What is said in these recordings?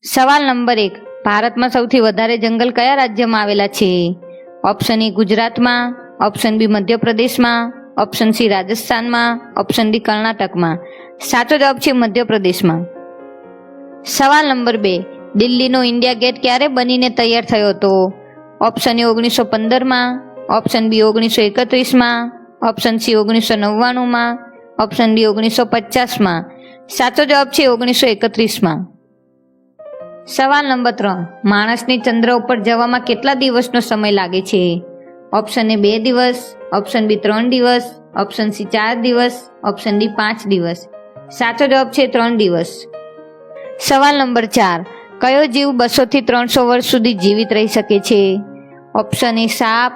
સવાલ નંબર 1, ભારતમાં સૌથી વધારે જંગલ કયા રાજ્યમાં આવેલા છે? ઓપ્શન એ ગુજરાતમાં, ઓપ્શન બી મધ્યપ્રદેશમાં, ઓપ્શન સી રાજસ્થાનમાં, ઓપ્શન ડી કર્ણાટકમાં. સાચો જવાબ છે મધ્યપ્રદેશમાં. સવાલ નંબર 2, દિલ્હીનો ઇન્ડિયા ગેટ ક્યારે બનીને તૈયાર થયો હતો? ઓપ્શન એ 1915માં, ઓપ્શન બી 1931માં, ઓપ્શન સી 1999માં, ઓપ્શન ડી 1950માં. સાચો જવાબ છે 1931માં. સવાલ નંબર 3, માણસને ચંદ્ર ઉપર જવામાં કેટલા દિવસનો સમય લાગે છે? ઓપ્શન એ 2 દિવસ, ઓપ્શન બી 3 દિવસ, ઓપ્શન સી 4 દિવસ, ઓપ્શન ડી 5 દિવસ. સાચો જવાબ છે 3 દિવસ. સવાલ નંબર 4, કયો જીવ 200 થી 300 વર્ષ સુધી જીવિત રહી શકે છે? ઓપ્શન એ સાપ,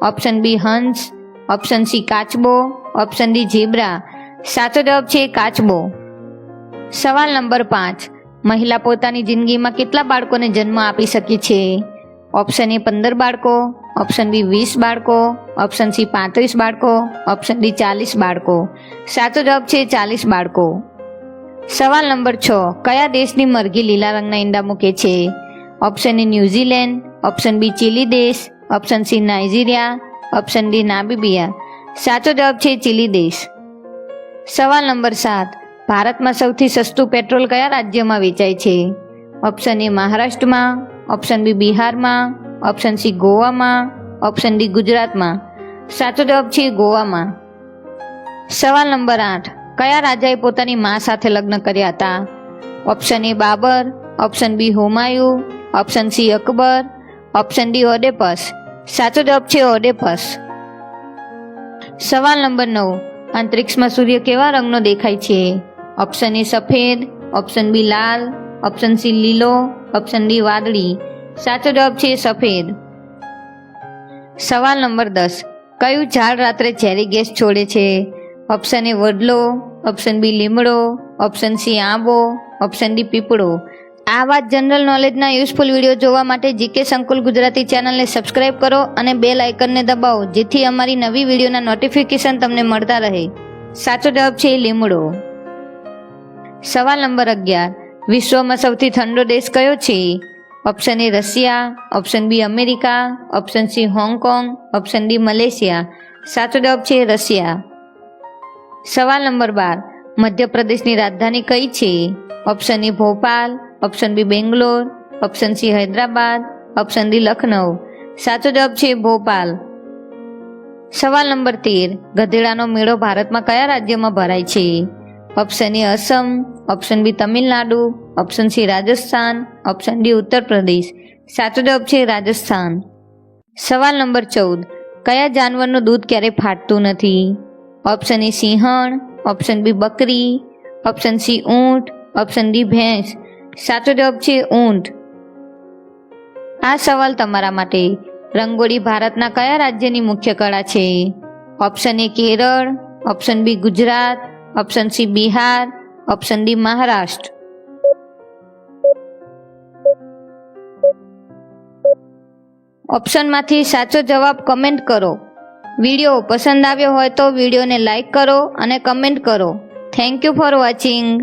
ઓપ્શન બી હંસ, ઓપ્શન સી કાચબો, ઓપ્શન ડી ઝીબ્રા. સાચો જવાબ છે કાચબો. સવાલ નંબર 5, મહિલા પોતાની જિંદગીમાં કેટલા બાળકોને જન્મ આપી શકે છે? ઓપ્શન એ 15 બાળકો, ઓપ્શન બી 20 બાળકો, ઓપ્શન સી 35 બાળકો, ઓપ્શન ડી 40 બાળકો. સાચો જવાબ છે 40 બાળકો. સવાલ નંબર 6, કયા દેશની મરઘી લીલા રંગના ઈંડા મૂકે છે? Option A New Zealand, option B Chile દેશ, option C Nigeria, option D Namibia. સાચો જવાબ છે ચીલી દેશ. સવાલ નંબર 7, ભારતમાં સૌથી સસ્તું પેટ્રોલ કયા રાજ્યમાં વેચાય છે? ઓપ્શન એ મહારાષ્ટ્રમાં, ઓપ્શન બી બિહારમાં, ઓપ્શન સી ગોવામાં, ઓપ્શન ડી ગુજરાતમાં. સાચો જવાબ છે ગોવામાં. સવાલ નંબર 8, કયા રાજાએ પોતાની મા સાથે લગ્ન કર્યા હતા? Option A Babar, option B Humayun, option C Akbar, option D Oedipus. સાચો જવાબ છે ઓડેપસ. સવાલ નંબર 9, અંતરિક્ષમાં સૂર્ય કેવા રંગનો દેખાય છે? ઓપ્શન એ સફેદ, ઓપ્શન બી લાલ, ઓપ્શન સી લીલો, ઓપ્શન ડી વાદળી. સાચો જવાબ છે સફેદ. સવાલ નંબર 10, કયું ઝાડ રાત્રે ઝેરી ગેસ છોડે છે? ઓપ્શન એ વડલો, ઓપ્શન બી લીમડો, ઓપ્શન સી આંબો, ઓપ્શન ડી પીપળો. આવા જનરલ નોલેજના યુઝફુલ વિડીયો જોવા માટે જીકે સંકુલ ગુજરાતી ચેનલને સબસ્ક્રાઇબ કરો અને બેલ આઇકનને દબાવો, જેથી અમારી નવી વિડીયોના નોટિફિકેશન તમને મળતા રહે. સાચો જવાબ છે લીમડો. સવાલ નંબર 11, વિશ્વમાં સૌથી ઠંડો દેશ કયો છે? Option A Russia, option B America, option C Hong Kong, option D Malaysia. સાચો જવાબ છે રશિયા. સવાલ નંબર 12, મધ્યપ્રદેશની રાજધાની કઈ છે? Option A Bhopal, option B Bangalore, option C Hyderabad, option D Lucknow. સાચો જવાબ છે ભોપાલ. સવાલ નંબર 13, ગધેડાનો મેળો ભારતમાં કયા રાજ્યમાં ભરાય છે? Option A Assam, option B Tamil Nadu, option C Rajasthan, option D Uttar Pradesh. સાચો જવાબ છે રાજસ્થાન. સવાલ નંબર 14, કયા જાનવરનું દૂધ ક્યારેય ફાટતું નથી? Option A Sinhan, option B બકરી, ઓપ્શન સી ઊંટ, ઓપ્શન ડી ભેંસ. સાચો જવાબ છે ઊંટ. આ સવાલ તમારા માટે, રંગોળી ભારતના કયા રાજ્યની મુખ્ય કળા છે? Option A Kerala, option B Gujarat, option C Bihar, option D Maharashtra. ઓપ્શનમાંથી સાચો જવાબ કમેન્ટ કરો. વિડીયો પસંદ આવ્યો હોય તો વિડીયોને લાઈક કરો અને કમેન્ટ કરો. Thank you for watching.